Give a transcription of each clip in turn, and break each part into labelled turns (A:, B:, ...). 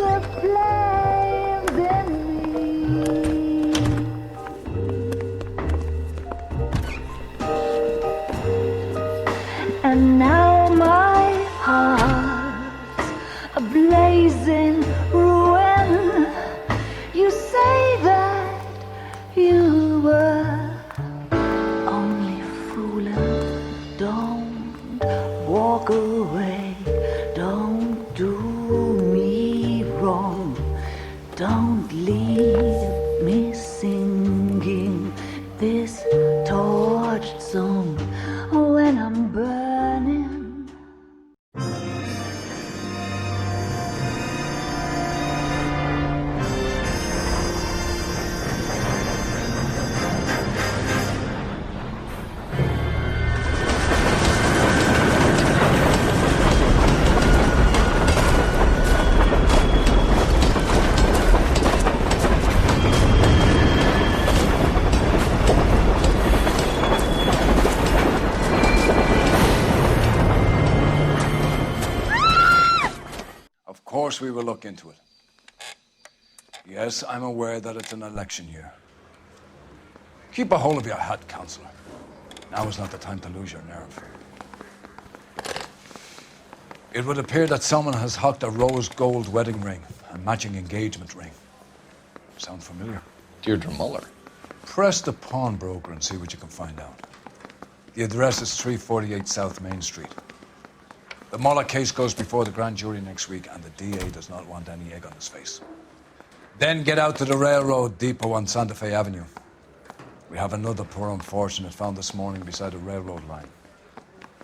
A: the flames in me. And now my heart's a blazing ruin. You say that you were only fooling. Don't walk away. Don't do me wrong. Don't leave me singing this torched song when I'm burning.
B: Of course we will look into it. Yes, I'm aware that it's an election year. Keep a hold of your hat, Counselor. Now is not the time to lose your nerve. It would appear that someone has hocked a rose gold wedding ring and matching engagement ring. Sound familiar?
C: Deirdre Muller.
B: Press the pawnbroker and see what you can find out. The address is 348 South Main Street. The Muller case goes before the grand jury next week, and the DA does not want any egg on his face. Then get out to the railroad depot on Santa Fe Avenue. We have another poor unfortunate found this morning beside a railroad line.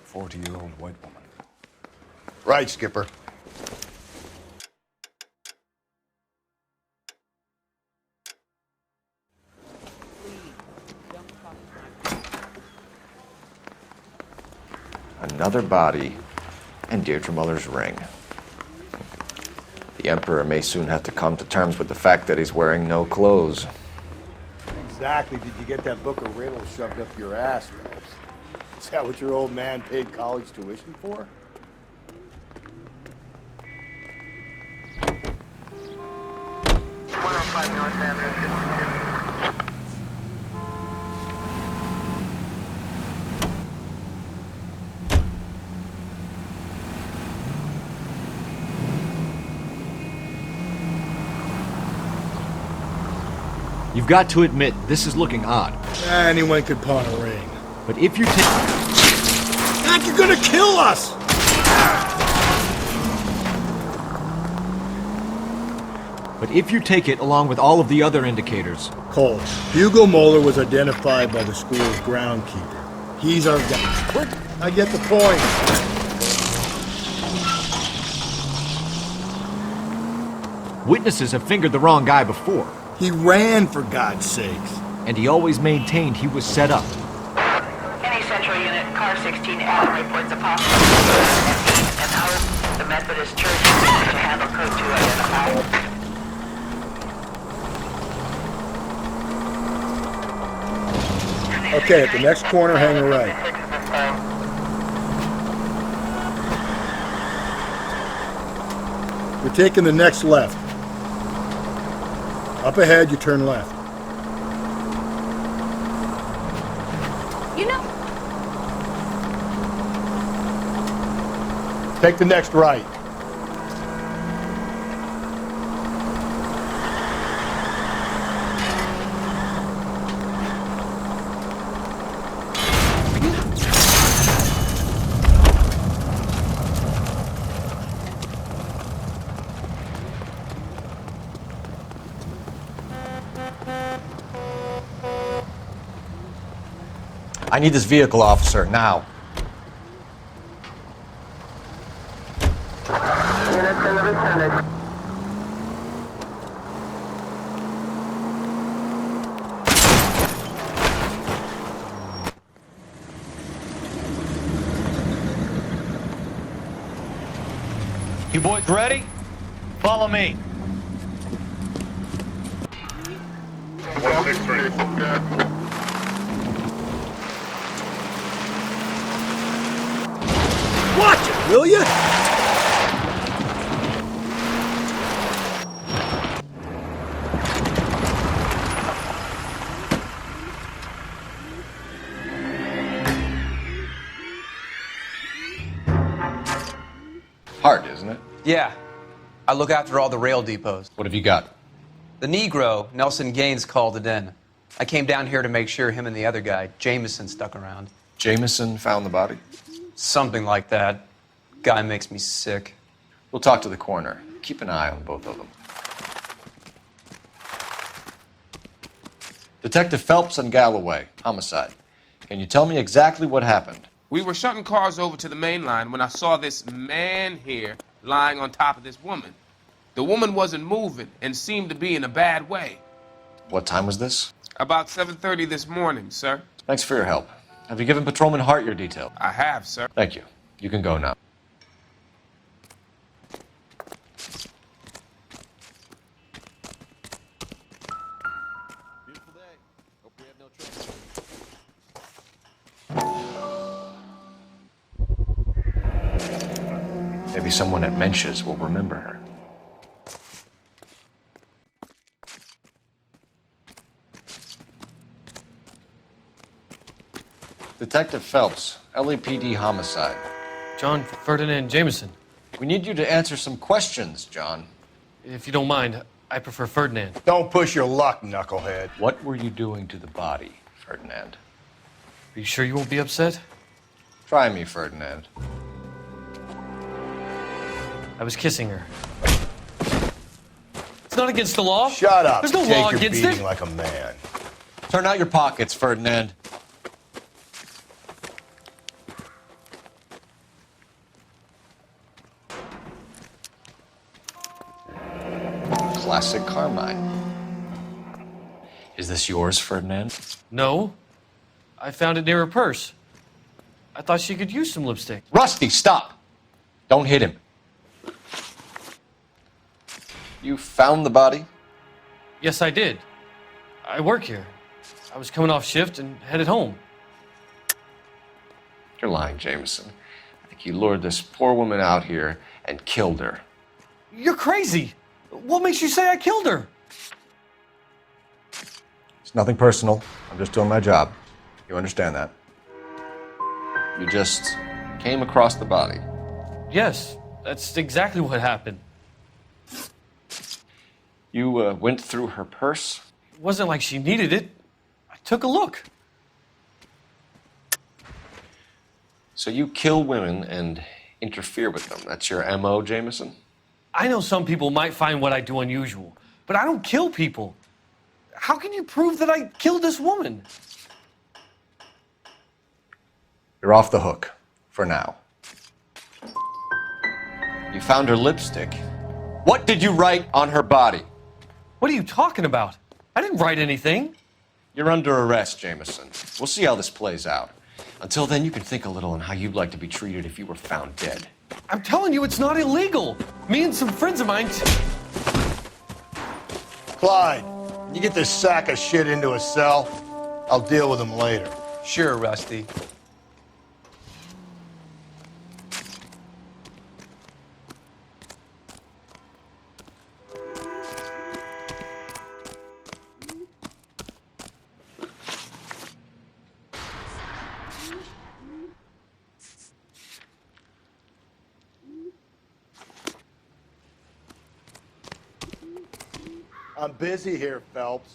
B: 40-year-old white woman.
C: Right, Skipper. Another body, and Deirdre Muller's ring. The Emperor may soon have to come to terms with the fact that he's wearing no clothes.
D: Exactly did you get that book of riddles shoved up your ass, Phelps? Is that what your old man paid college tuition for?
E: You've got to admit, this is looking odd.
D: Anyone could pawn a ring.
E: But if you take...
D: God, you're gonna kill us!
E: But if you take it along with all of the other indicators...
D: Cole, Hugo Moeller was identified by the school's groundkeeper. He's our guy. Quick, I get the point.
E: Witnesses have fingered the wrong guy before.
D: He ran, for God's sakes.
E: And he always maintained he was set up.
F: Any central unit, car 16, Adam reports a possible and how the Methodist Church is to handle code 2 identified.
D: Okay, at the next corner, hang a right. You're taking the next left. Up ahead, you turn left.
A: You know...
D: Take the next right.
C: I need this vehicle, officer, now.
G: You boys ready? Follow me.
D: Watch it, will you?
H: Yeah. I look after all the rail depots.
E: What have you got?
H: The Negro, Nelson Gaines, called it in. I came down here to make sure him and the other guy, Jameson, stuck around.
C: Jameson found the body?
H: Something like that. Guy makes me sick.
C: We'll talk to the coroner. Keep an eye on both of them. Detective Phelps and Galloway, homicide. Can you tell me exactly what happened?
I: We were shutting cars over to the main line when I saw this man here lying on top of this woman. The woman wasn't moving and seemed to be in a bad way.
C: What time was this?
I: About 7:30 this morning, sir.
C: Thanks for your help. Have you given Patrolman Hart your detail?
I: I have, sir.
C: Thank you. You can go now. Beautiful day. Hope we have no trouble. Maybe someone at Mensch's will remember her. Detective Phelps, LAPD homicide.
J: John Ferdinand Jameson.
C: We need you to answer some questions, John.
J: If you don't mind, I prefer Ferdinand.
D: Don't push your luck, knucklehead.
C: What were you doing to the body, Ferdinand?
J: Are you sure you won't be upset?
C: Try me, Ferdinand.
J: I was kissing her. It's not against the law.
D: Shut up.
J: There's no
D: Take
J: law
D: your
J: against
D: beating
J: it.
D: like a man.
C: Turn out your pockets, Ferdinand. Classic Carmine. Is this yours, Ferdinand?
J: No. I found it near her purse. I thought she could use some lipstick.
C: Rusty, stop! Don't hit him. You found the body?
J: Yes, I did. I work here. I was coming off shift and headed home.
C: You're lying, Jameson. I think you lured this poor woman out here and killed her.
J: You're crazy. What makes you say I killed her?
C: It's nothing personal. I'm just doing my job. You understand that? You just came across the body.
J: Yes, that's exactly what happened.
C: You went through her purse?
J: It wasn't like she needed it. I took a look.
C: So you kill women and interfere with them. That's your MO, Jameson?
J: I know some people might find what I do unusual, but I don't kill people. How can you prove that I killed this woman?
C: You're off the hook. For now. You found her lipstick. What did you write on her body?
J: What are you talking about? I didn't write anything.
C: You're under arrest, Jameson. We'll see how this plays out. Until then, you can think a little on how you'd like to be treated if you were found dead.
J: I'm telling you, it's not illegal. Me and some friends of mine...
D: Clyde, can you get this sack of shit into a cell? I'll deal with him later.
H: Sure, Rusty.
D: I'm busy here, Phelps.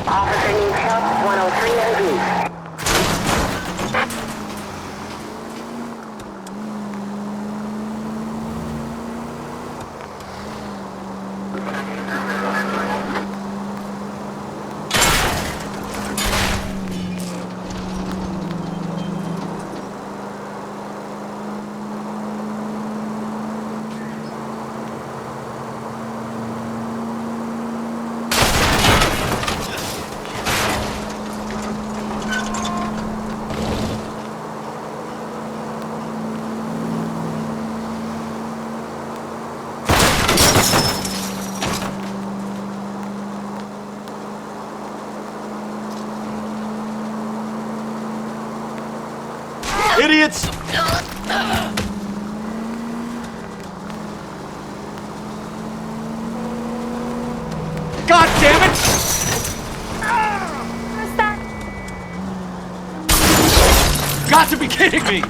F: Officer needs help, 103 MD.
C: Idiots! God damn it!
A: What's that?
C: Got to be kidding me!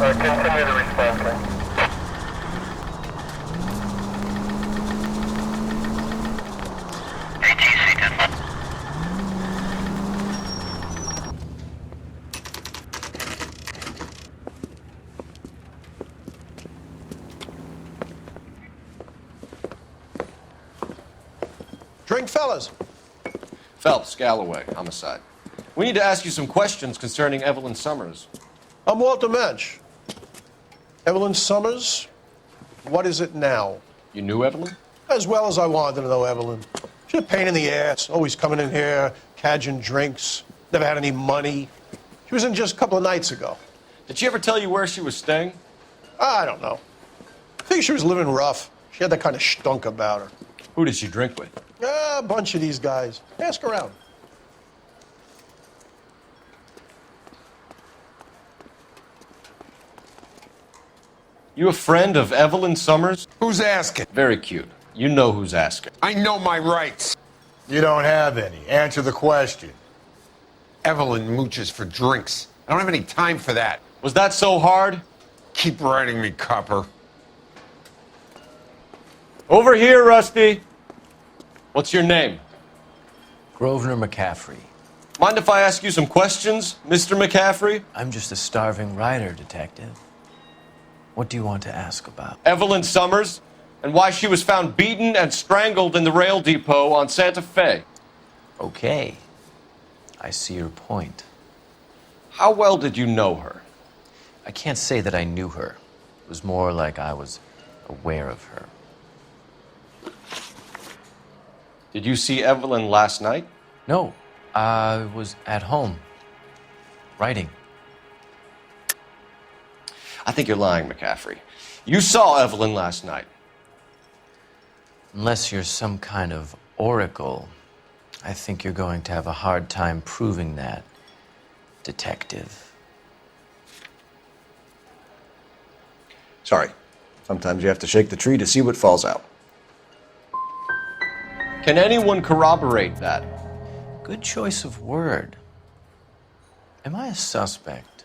K: Continue the response line. ATC 10.
L: Drink, fellas.
C: Phelps, Galloway, homicide. We need to ask you some questions concerning Evelyn Summers.
L: I'm Walter Mensch. Evelyn Summers, what is it now?
C: You knew Evelyn?
L: As well as I wanted to know Evelyn. She's a pain in the ass, always coming in here, cadging drinks, never had any money. She was in just a couple of nights ago.
C: Did she ever tell you where she was staying?
L: I don't know. I think she was living rough. She had that kind of stunk about her.
C: Who did she drink with?
L: A bunch of these guys. Ask around.
C: You a friend of Evelyn Summers?
D: Who's asking?
C: Very cute. You know who's asking.
D: I know my rights. You don't have any. Answer the question.
M: Evelyn mooches for drinks. I don't have any time for that.
C: Was that so hard?
M: Keep writing me, copper.
C: Over here, Rusty. What's your name?
N: Grosvenor McCaffrey.
C: Mind if I ask you some questions, Mr. McCaffrey?
N: I'm just a starving writer, detective. What do you want to ask about?
C: Evelyn Summers, and why she was found beaten and strangled in the rail depot on Santa Fe.
N: Okay. I see your point.
C: How well did you know her?
N: I can't say that I knew her. It was more like I was aware of her.
C: Did you see Evelyn last night?
N: No. I was at home. Writing.
C: I think you're lying, McCaffrey. You saw Evelyn last night.
N: Unless you're some kind of oracle, I think you're going to have a hard time proving that, detective.
C: Sorry. Sometimes you have to shake the tree to see what falls out. Can anyone corroborate that?
N: Good choice of word. Am I a suspect?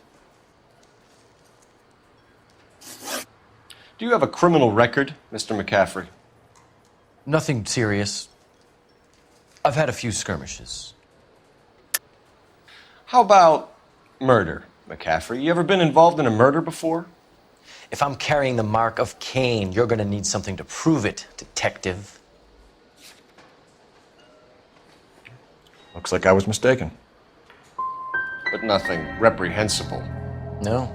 C: Do you have a criminal record, Mr. McCaffrey?
N: Nothing serious. I've had a few skirmishes.
C: How about murder, McCaffrey? You ever been involved in a murder before?
N: If I'm carrying the mark of Cain, you're going to need something to prove it, detective.
C: Looks like I was mistaken. But nothing reprehensible.
N: No.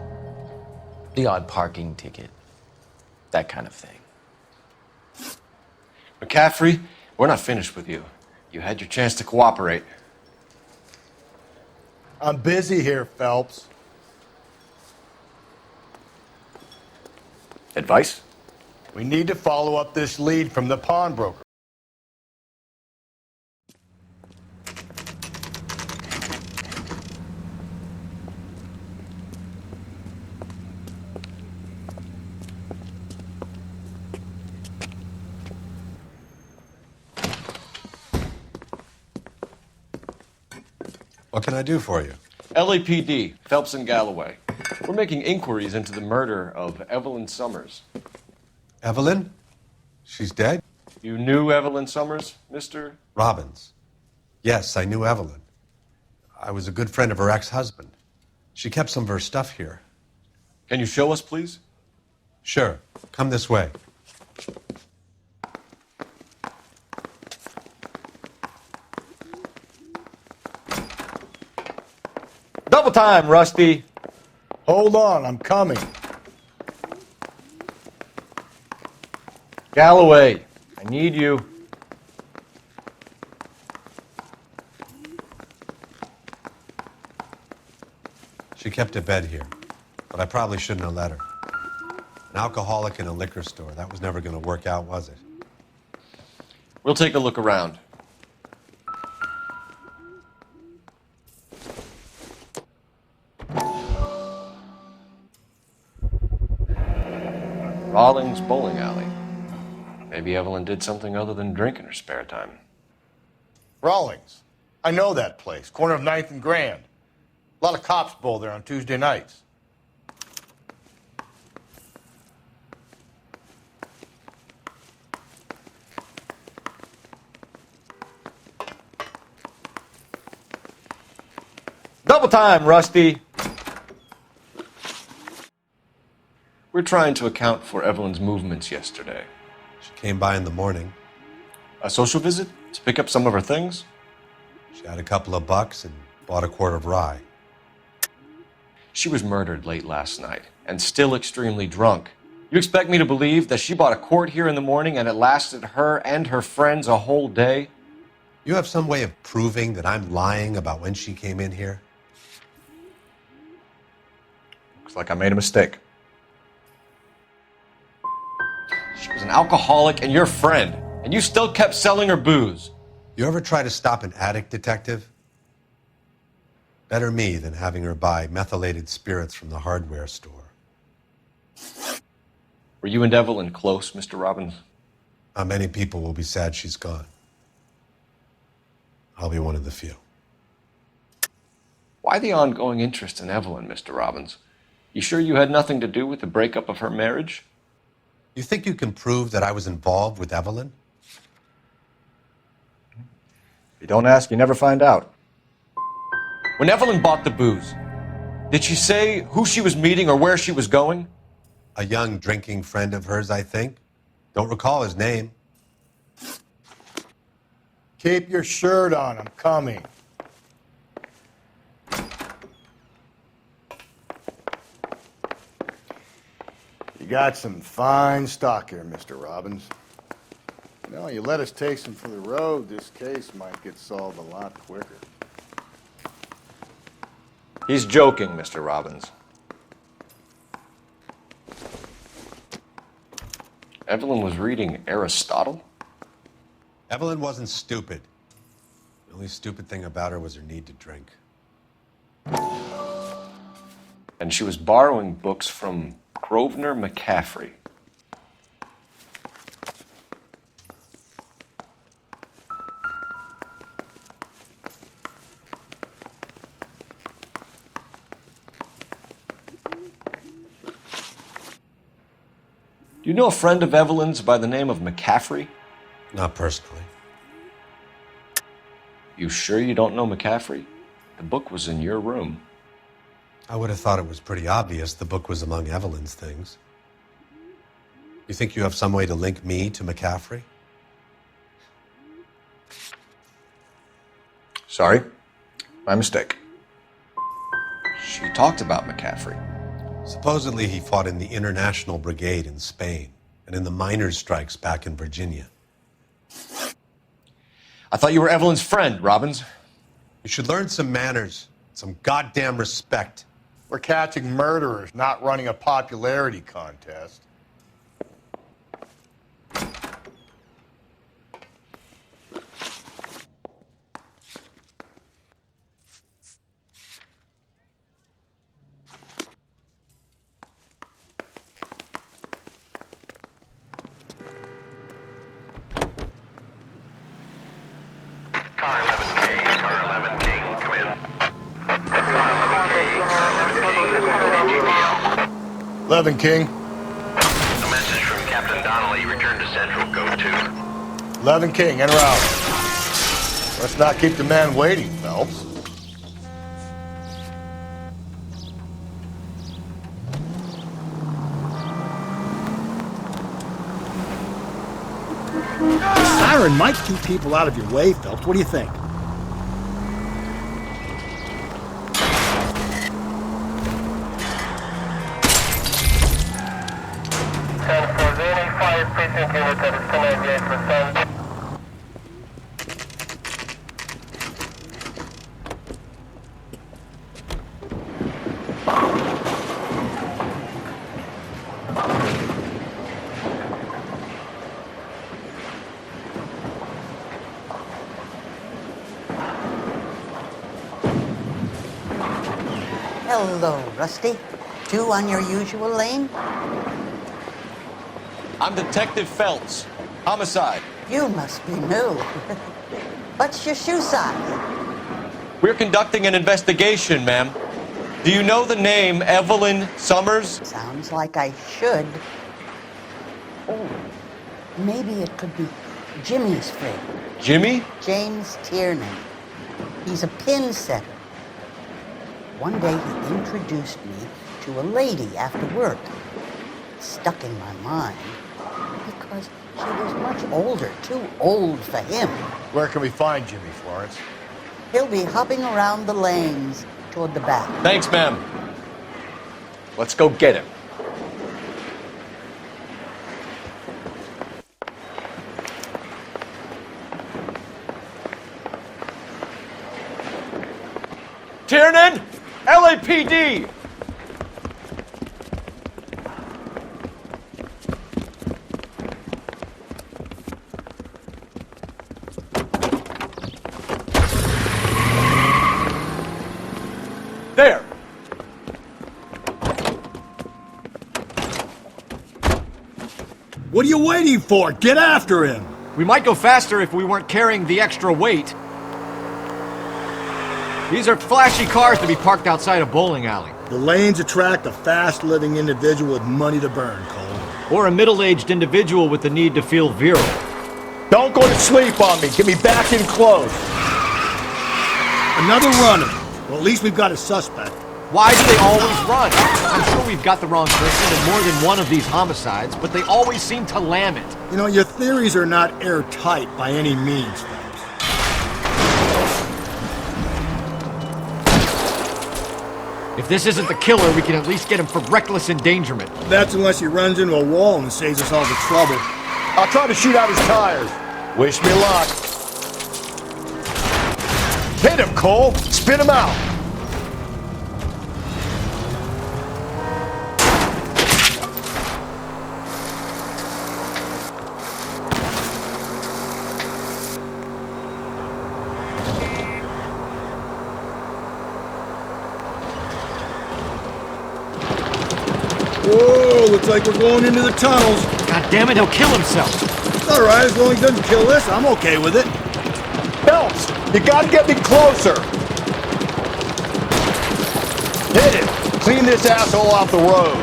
N: The odd parking ticket. That kind of thing.
C: McCaffrey, we're not finished with you. You had your chance to cooperate.
D: I'm busy here, Phelps.
C: Advice?
D: We need to follow up this lead from the pawnbroker.
O: What can I do for you?
C: LAPD, Phelps and Galloway. We're making inquiries into the murder of Evelyn Summers.
O: Evelyn? She's dead?
C: You knew Evelyn Summers, Mr.
O: Robbins. Yes, I knew Evelyn. I was a good friend of her ex-husband. She kept some of her stuff here.
C: Can you show us, please?
O: Sure. Come this way.
C: Double time, Rusty.
D: Hold on, I'm coming.
C: Galloway, I need you.
O: She kept a bed here, but I probably shouldn't have let her. An alcoholic in a liquor store. That was never going to work out, was it?
C: We'll take a look around. Rawlings Bowling Alley. Maybe Evelyn did something other than drink in her spare time.
D: Rawlings. I know that place. Corner of 9th and Grand. A lot of cops bowl there on Tuesday nights.
C: Double time, Rusty. We're trying to account for Evelyn's movements yesterday.
O: She came by in the morning.
C: A social visit to pick up some of her things?
O: She had a couple of bucks and bought a quart of rye.
C: She was murdered late last night and still extremely drunk. You expect me to believe that she bought a quart here in the morning and it lasted her and her friends a whole day?
O: You have some way of proving that I'm lying about when she came in here?
C: Looks like I made a mistake. She was an alcoholic and your friend, and you still kept selling her booze.
O: You ever try to stop an addict, detective? Better me than having her buy methylated spirits from the hardware store.
C: Were you and Evelyn close, Mr. Robbins?
O: How many people will be sad she's gone? I'll be one of the few.
C: Why the ongoing interest in Evelyn, Mr. Robbins? You sure you had nothing to do with the breakup of her marriage?
O: You think you can prove that I was involved with Evelyn?
C: If you don't ask, you never find out. When Evelyn bought the booze, did she say who she was meeting or where she was going?
O: A young drinking friend of hers, I think. Don't recall his name.
D: Keep your shirt on, I'm coming. You got some fine stock here, Mr. Robbins. You know, you let us take some for the road, this case might get solved a lot quicker.
C: He's joking, Mr. Robbins. Evelyn was reading Aristotle?
O: Evelyn wasn't stupid. The only stupid thing about her was her need to drink.
C: And she was borrowing books from Grosvenor McCaffrey. Do you know a friend of Evelyn's by the name of McCaffrey?
O: Not personally.
C: You sure you don't know McCaffrey? The book was in your room.
O: I would have thought it was pretty obvious the book was among Evelyn's things. You think you have some way to link me to McCaffrey?
C: Sorry, my mistake. She talked about McCaffrey.
O: Supposedly he fought in the International Brigade in Spain and in the miners' strikes back in Virginia.
C: I thought you were Evelyn's friend, Robbins.
O: You should learn some manners, some goddamn respect.
D: We're catching murderers, not running a popularity contest.
K: Car 11K, come in. Car 11K,
D: 11 King.
K: A message from Captain Donnelly. Return to Central. Go to.
D: 11 King, enter out. Let's not keep the man waiting, Phelps.
P: The siren might keep people out of your way, Phelps. What do you think?
Q: Hello, Rusty. 2 on your usual lane?
C: I'm Detective Phelps. Homicide.
Q: You must be new. What's your shoe size?
C: We're conducting an investigation, ma'am. Do you know the name Evelyn Summers?
Q: Sounds like I should. Oh, maybe it could be Jimmy's friend.
C: Jimmy?
Q: James Tiernan. He's a pin setter. One day he introduced me to a lady after work. It stuck in my mind because she was much older, too old for him.
D: Where can we find Jimmy, Florence?
Q: He'll be hopping around the lanes toward the back.
C: Thanks, ma'am. Let's go get him. Tiernan! LAPD! There!
P: What are you waiting for? Get after him!
E: We might go faster if we weren't carrying the extra weight. These are flashy cars to be parked outside a bowling alley.
P: The lanes attract a fast-living individual with money to burn, Cole.
E: Or a middle-aged individual with the need to feel virile.
D: Don't go to sleep on me. Get me back in close.
P: Another runner. Well, at least we've got a suspect.
E: Why do they always run? I'm sure we've got the wrong person in more than one of these homicides, but they always seem to lam it.
P: You know, your theories are not airtight by any means, Phelps.
E: If this isn't the killer, we can at least get him for reckless endangerment.
P: That's unless he runs into a wall and saves us all the trouble.
D: I'll try to shoot out his tires. Wish me luck. Hit him, Cole. Spit him out.
P: Whoa, looks like we're going into the tunnels.
E: God damn it, he'll kill himself.
P: It's all right, as long as he doesn't kill us, I'm okay with it.
D: Phelps, you gotta get me closer. Hit him. Clean this asshole off the road.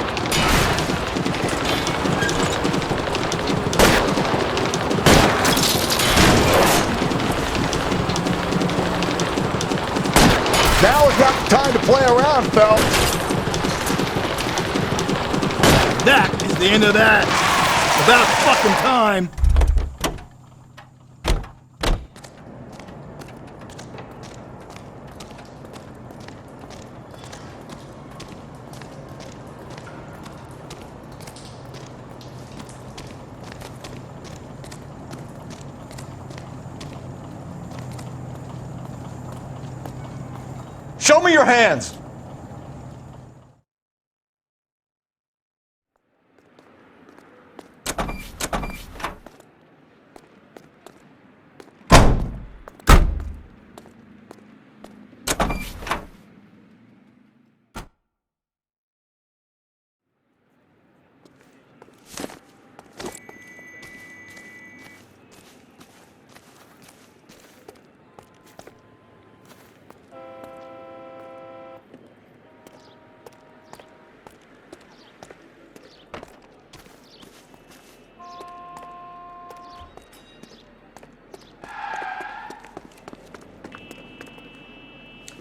D: Now is not the time to play around, Phelps.
P: That is the end of that. About fucking time.
C: Show me your hands!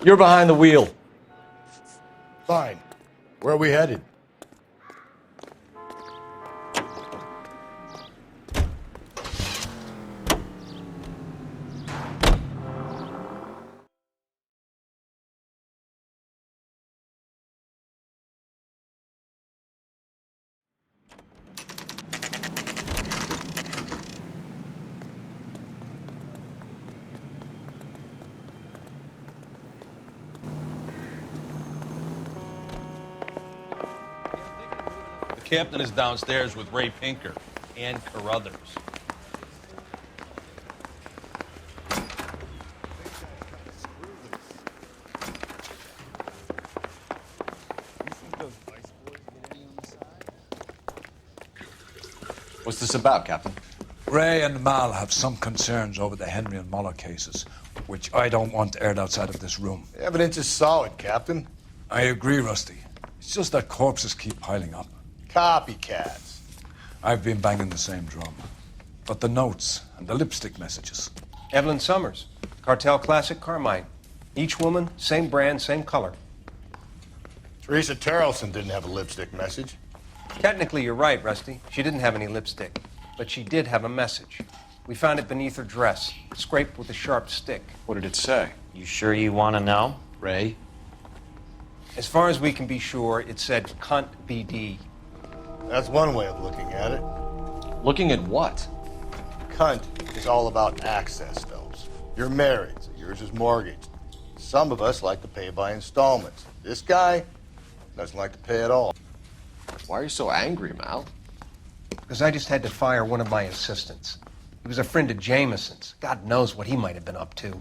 C: You're behind the wheel.
D: Fine. Where are we headed?
R: The captain is downstairs with Ray Pinker and Carruthers.
C: What's this about, Captain?
B: Ray and Mal have some concerns over the Henry and Muller cases, which I don't want aired outside of this room.
D: The evidence is solid, Captain.
B: I agree, Rusty. It's just that corpses keep piling up.
D: Copycats.
B: I've been banging the same drum. But the notes and the lipstick messages.
S: Evelyn Summers, Cartel Classic Carmine. Each woman, same brand, same color.
D: Teresa Terrelson didn't have a lipstick message.
S: Technically, you're right, Rusty. She didn't have any lipstick. But she did have a message. We found it beneath her dress, scraped with a sharp stick.
C: What did it say?
N: You sure you want to know?
C: Ray?
S: As far as we can be sure, it said cunt BD.
D: That's one way of looking at it.
C: Looking at what?
D: Cunt is all about access, Phelps. You're married, so yours is mortgaged. Some of us like to pay by installments. This guy doesn't like to pay at all.
C: Why are you so angry, Mal?
S: Because I just had to fire one of my assistants. He was a friend of Jameson's. God knows what he might have been up to.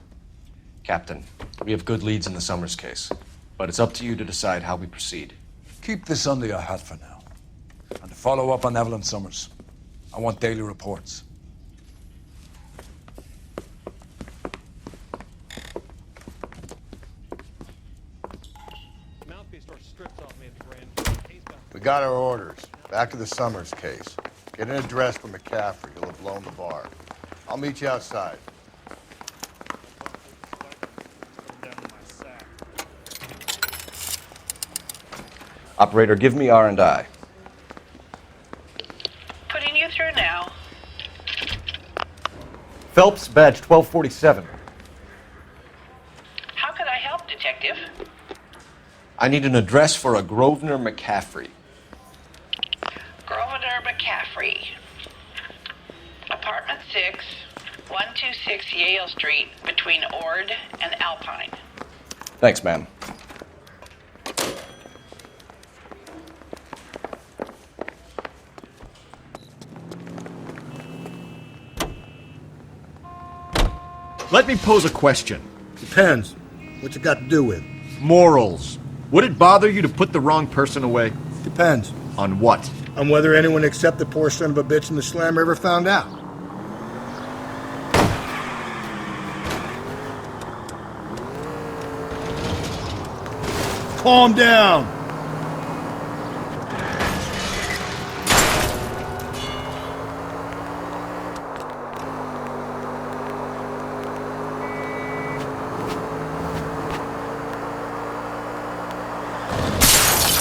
C: Captain, we have good leads in the Summers case, but it's up to you to decide how we proceed.
B: Keep this under your hat for now. And to follow up on Evelyn Summers, I want daily reports.
D: We got our orders. Back to the Summers case. Get an address for McCaffrey. He'll have blown the bar. I'll meet you outside.
C: Operator, give me R&I.
F: Putting you through now.
C: Phelps, badge 1247.
F: How could I help, Detective?
C: I need an address for a Grosvenor McCaffrey.
F: Grosvenor McCaffrey. Apartment 6, 126 Yale Street, between Ord and Alpine.
C: Thanks, ma'am.
E: Let me pose a question.
P: Depends. What's it got to do with?
E: Morals. Would it bother you to put the wrong person away?
P: Depends.
E: On what?
P: On whether anyone except the poor son of a bitch in the slammer ever found out. Calm down.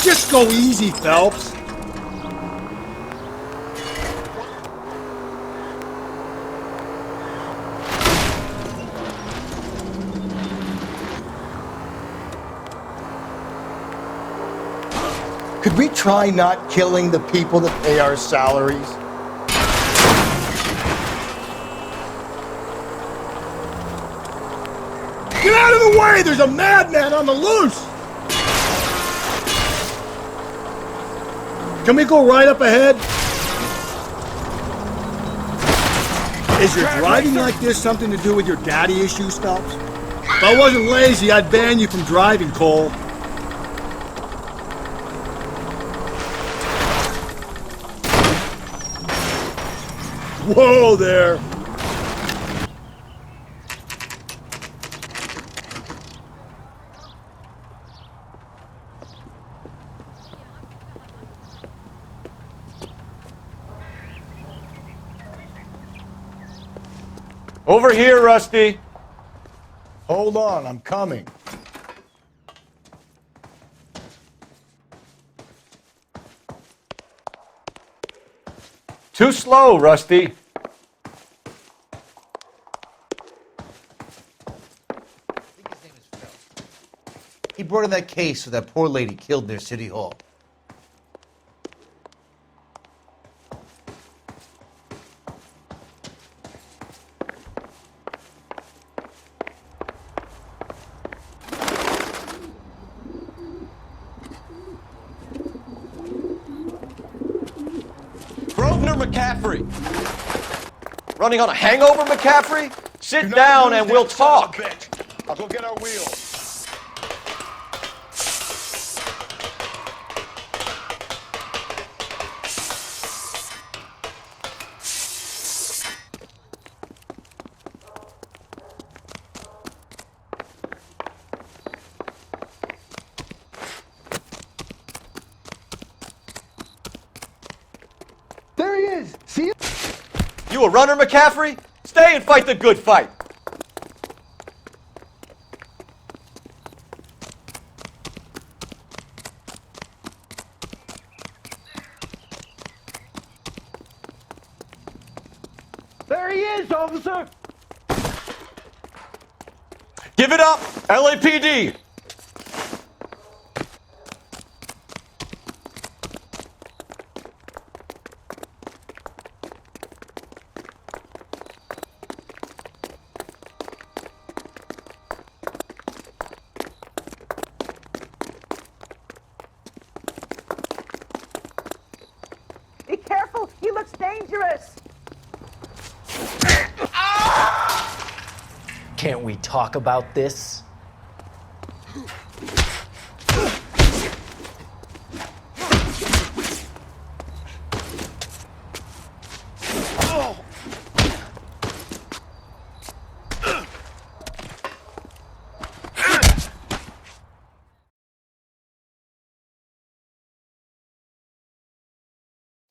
P: Just go easy, Phelps. Could we try not killing the people that pay our salaries? Get out of the way! There's a madman on the loose! Can we go right up ahead? Is your driving like this something to do with your daddy issues, Phelps? If I wasn't lazy, I'd ban you from driving, Cole. Whoa there!
C: Over here, Rusty.
D: Hold on, I'm coming.
C: Too slow, Rusty.
T: He brought in that case with that poor lady killed near City Hall.
C: McCaffrey. Running on a hangover, McCaffrey? Sit down and we'll talk.
D: I'll go get our wheels.
P: There he is. See him?
C: You a runner, McCaffrey? Stay and fight the good fight.
P: There he is, officer.
C: Give it up, LAPD.
F: Be careful! He looks dangerous!
N: Can't we talk about this?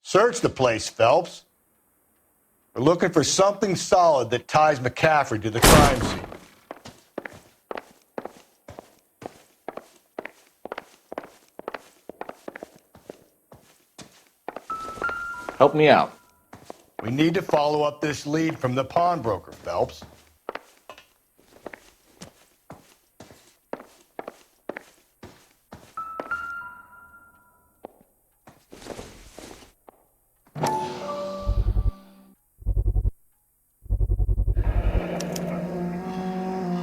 D: Search the place, Phelps. We're looking for something solid that ties McCaffrey to the crime scene.
C: Help me out.
D: We need to follow up this lead from the pawnbroker, Phelps.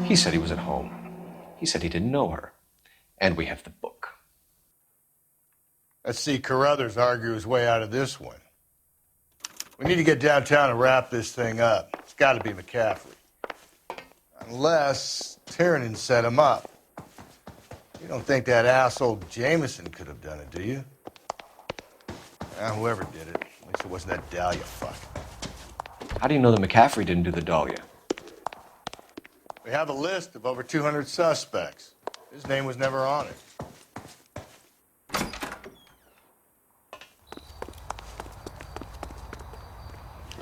C: He said he was at home. He said he didn't know her. And we have the book.
D: Let's see Carruthers argue his way out of this one. We need to get downtown and wrap this thing up. It's got to be McCaffrey. Unless Tiernan set him up. You don't think that asshole Jameson could have done it, do you? Whoever did it. At least it wasn't that Dahlia fuck.
C: How do you know that McCaffrey didn't do the Dahlia?
D: We have a list of over 200 suspects. His name was never on it.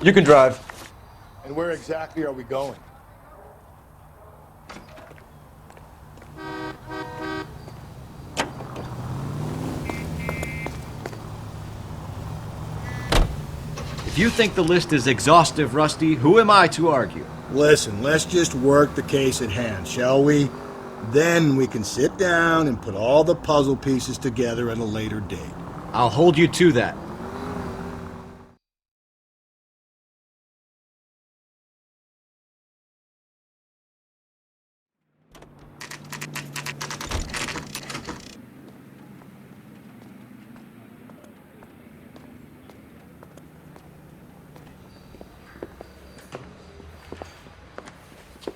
C: You can drive.
D: And where exactly are we going?
E: If you think the list is exhaustive, Rusty, who am I to argue?
P: Listen, let's just work the case at hand, shall we? Then we can sit down and put all the puzzle pieces together at a later date.
E: I'll hold you to that.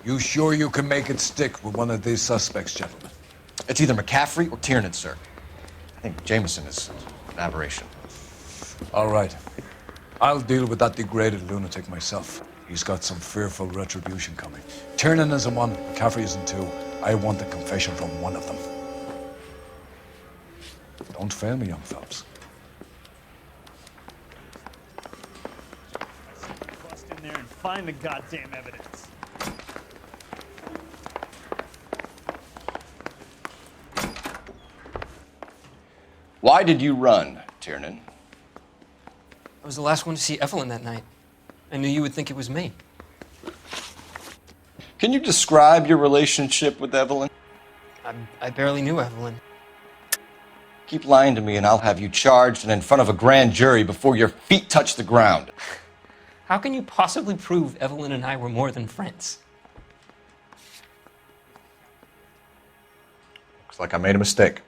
B: You sure you can make it stick with one of these suspects, gentlemen?
C: It's either McCaffrey or Tiernan, sir. I think Jameson is an aberration.
B: All right. I'll deal with that degraded lunatic myself. He's got some fearful retribution coming. Tiernan is in one, McCaffrey is in two. I want the confession from one of them. Don't fail me, young Phelps.
U: Bust in there and find the goddamn evidence.
C: Why did you run, Tiernan?
G: I was the last one to see Evelyn that night. I knew you would think it was me.
C: Can you describe your relationship with Evelyn?
G: I barely knew Evelyn.
C: Keep lying to me and I'll have you charged and in front of a grand jury before your feet touch the ground.
G: How can you possibly prove Evelyn and I were more than friends?
C: Looks like I made a mistake.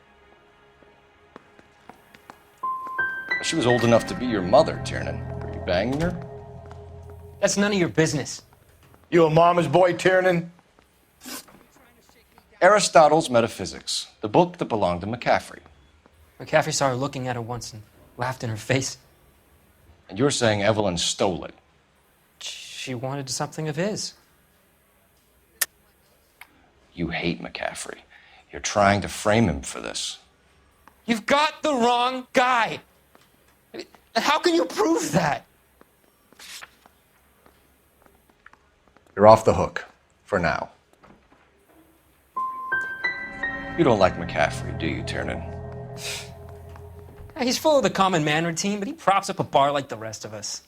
C: She was old enough to be your mother, Tiernan. Were you banging her?
G: That's none of your business.
D: You a mama's boy, Tiernan?
C: Aristotle's Metaphysics, the book that belonged to McCaffrey.
G: McCaffrey saw her looking at her once and laughed in her face.
C: And you're saying Evelyn stole it?
G: She wanted something of his.
C: You hate McCaffrey. You're trying to frame him for this.
G: You've got the wrong guy. How can you prove that?
C: You're off the hook, for now. You don't like McCaffrey, do you, Tiernan?
G: He's full of the common man routine, but he props up a bar like the rest of us.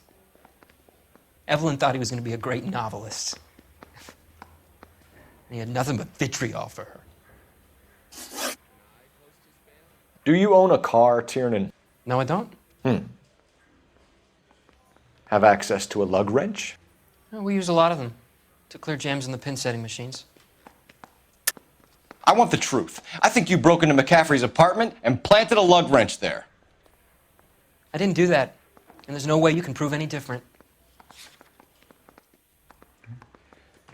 G: Evelyn thought he was going to be a great novelist. And he had nothing but vitriol for her.
C: Do you own a car, Tiernan?
G: No, I don't.
C: Have access to a lug wrench?
G: No, we use a lot of them to clear jams in the pin setting machines.
C: I want the truth. I think you broke into McCaffrey's apartment and planted a lug wrench there.
G: I didn't do that, and there's no way you can prove any different.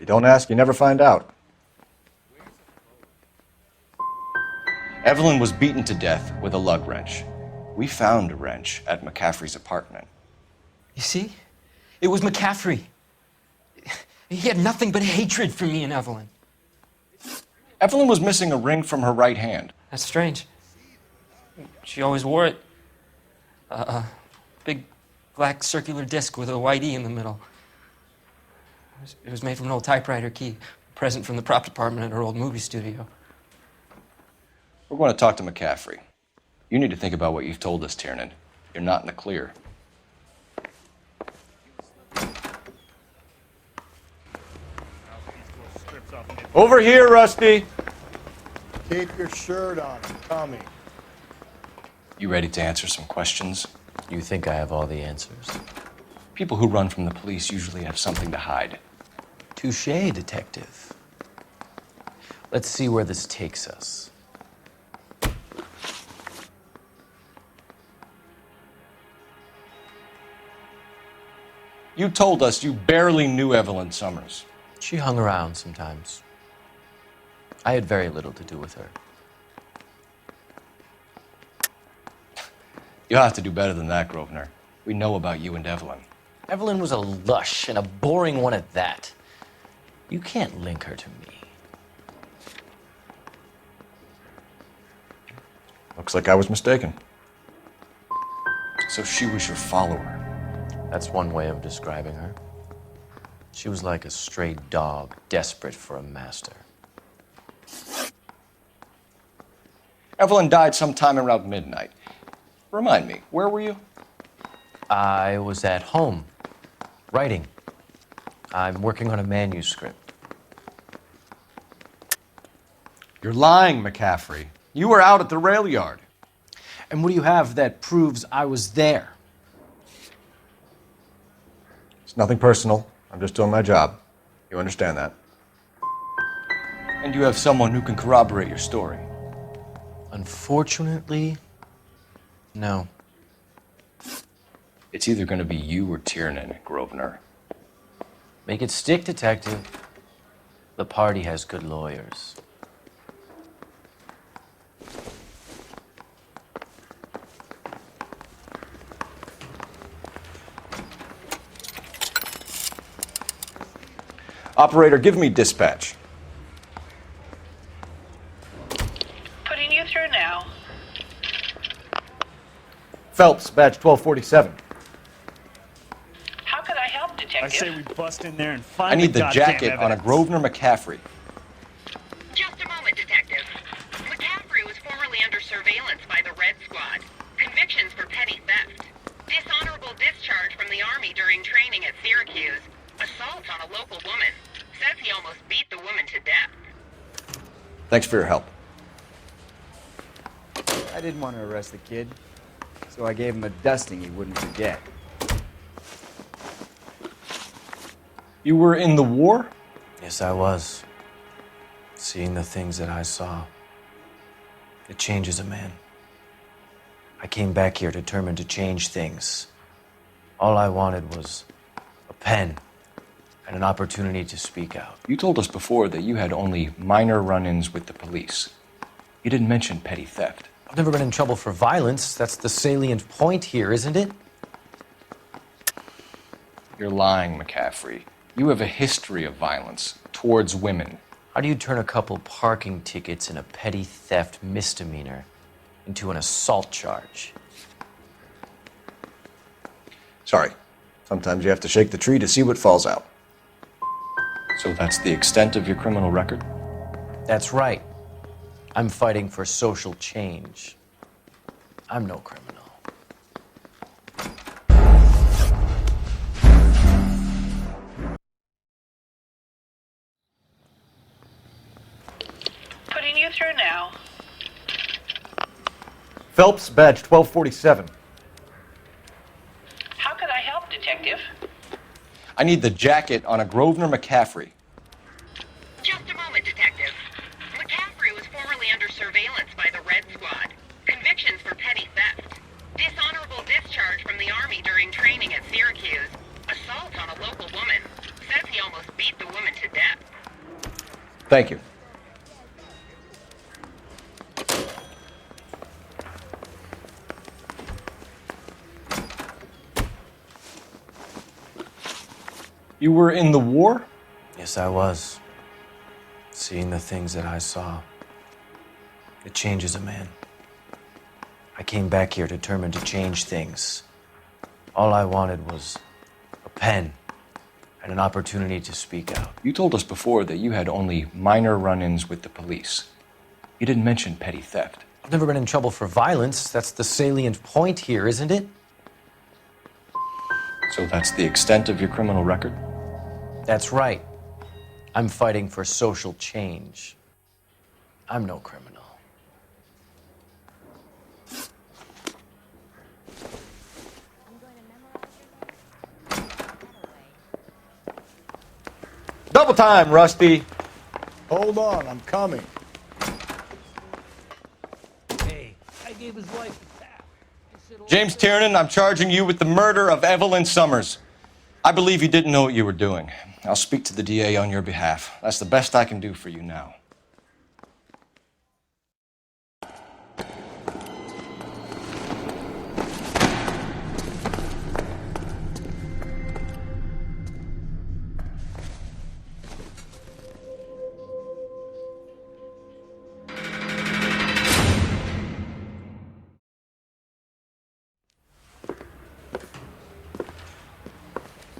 C: You don't ask, you never find out. Evelyn was beaten to death with a lug wrench. We found a wrench at McCaffrey's apartment.
G: You see? It was McCaffrey. He had nothing but hatred for me and Evelyn.
C: Evelyn was missing a ring from her right hand.
G: That's strange. She always wore it. A big black circular disc with a white E in the middle. It was made from an old typewriter key, a present from the prop department at her old movie studio.
C: We're going to talk to McCaffrey. You need to think about what you've told us, Tiernan. You're not in the clear. Over here, Rusty.
D: Keep your shirt on. I'm coming.
C: You ready to answer some questions?
N: You think I have all the answers?
C: People who run from the police usually have something to hide.
N: Touché, detective. Let's see where this takes us.
C: You told us you barely knew Evelyn Summers.
N: She hung around sometimes. I had very little to do with her.
C: You'll have to do better than that, Grosvenor. We know about you and Evelyn.
N: Evelyn was a lush, and a boring one at that. You can't link her to me.
C: Looks like I was mistaken. So she was your follower.
N: That's one way of describing her. She was like a stray dog, desperate for a master.
C: Evelyn died sometime around midnight. Remind me, where were you?
N: I was at home, writing. I'm working on a manuscript.
C: You're lying, McCaffrey. You were out at the rail yard.
T: And what do you have that proves I was there?
C: It's nothing personal. I'm just doing my job. You understand that? And you have someone who can corroborate your story.
N: Unfortunately, no.
C: It's either going to be you or Tiernan, Grosvenor.
N: Make it stick, detective. The party has good lawyers.
C: Operator, give me dispatch.
F: Putting you through now.
C: Phelps, badge 1247.
F: How could I help, detective?
U: I say we bust in there and find
C: I need the
U: goddamn
C: jacket on a
U: evidence.
C: Grosvenor McCaffrey.
F: Just a moment, detective. McCaffrey was formerly under surveillance by the Red Squad. Convictions for petty theft. Dishonorable discharge local woman. Says he almost beat the woman to death.
C: Thanks for your help.
I: I didn't want to arrest the kid, so I gave him a dusting he wouldn't forget.
C: You were in the war?
N: Yes, I was. Seeing the things that I saw, it changes a man. I came back here determined to change things. All I wanted was a pen and an opportunity to speak out.
C: You told us before that you had only minor run-ins with the police. You didn't mention petty theft.
N: I've never been in trouble for violence. That's the salient point here, isn't it?
C: You're lying, McCaffrey. You have a history of violence towards women.
N: How do you turn a couple parking tickets and a petty theft misdemeanor into an assault charge?
C: Sorry. Sometimes you have to shake the tree to see what falls out. So that's the extent of your criminal record?
N: That's right. I'm fighting for social change. I'm no criminal.
F: Putting you through now.
E: Phelps, badge 1247.
F: How could I help, Detective?
C: I need the jacket on a Grosvenor McCaffrey.
F: Just a moment, Detective. McCaffrey was formerly under surveillance by the Red Squad. Convictions for petty theft. Dishonorable discharge from the Army during training at Syracuse. Assault on a local woman. Says he almost beat the woman to death.
C: Thank you. You were in the war?
N: Yes, I was. Seeing the things that I saw, it changes a man. I came back here determined to change things. All I wanted was a pen and an opportunity to speak out.
C: You told us before that you had only minor run-ins with the police. You didn't mention petty theft.
N: I've never been in trouble for violence. That's the salient point here, isn't it?
C: So that's the extent of your criminal record?
N: That's right. I'm fighting for social change. I'm no criminal.
E: Double time, Rusty.
P: Hold on, I'm coming.
U: Hey, I gave his wife a tap.
C: James Tiernan, I'm charging you with the murder of Evelyn Summers. I believe you didn't know what you were doing. I'll speak to the DA on your behalf. That's the best I can do for you now.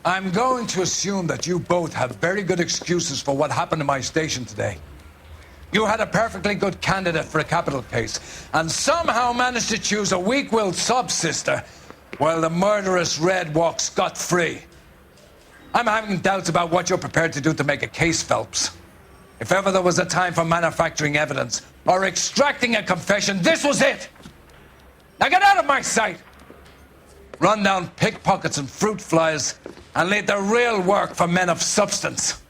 B: I'm going to assume that you both have very good excuses for what happened in my station today. You had a perfectly good candidate for a capital case, and somehow managed to choose a weak-willed sub-sister, while the murderous Red walks scot-free. I'm having doubts about what you're prepared to do to make a case, Phelps. If ever there was a time for manufacturing evidence, or extracting a confession, this was it! Now get out of my sight! Run down pickpockets and fruit flies, and leave the real work for men of substance.